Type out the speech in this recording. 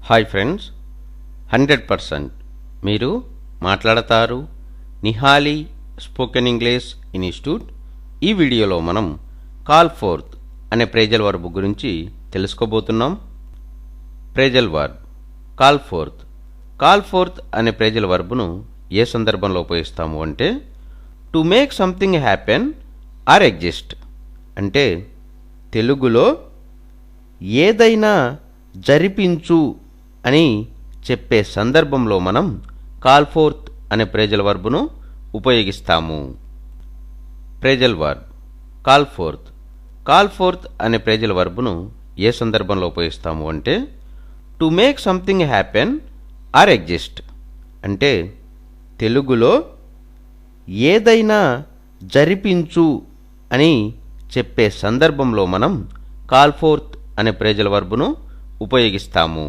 Hi friends, 100% మీరు మాట్లాడతారు Nihali spoken English institute. ఈ వీడియోలో మనం కాల్ ఫోర్త్ అనే ప్రేజల్ వర్బ్ గురించి తెలుసుకోబోతున్నాం. Phrasal verb call fourth. Call fourth అనే ప్రేజల్ వర్బ్ను ఏ సందర్భంలో ఉపయోగిస్తాము అంటే to make something happen or exist. అంటే తెలుగులో ఏదైనా జరిపించు అని చెప్పే సందర్భంలో మనం కాల్ ఫోర్త్ అనే ప్రేజల్ వర్బ్ను ఉపయోగిస్తాము. Phrasal verb call fourth. Call fourth అనే ప్రేజల్ వర్బ్ను ఏ సందర్భంలో ఉపయోగిస్తాము అంటే to make something happen or exist. అంటే తెలుగులో ఏదైనా జరిపించు అని చెప్పే సందర్భంలో మనం కాల్ ఫోర్త్ అనే ప్రేజల్ వర్బ్ను ఉపయోగిస్తాము.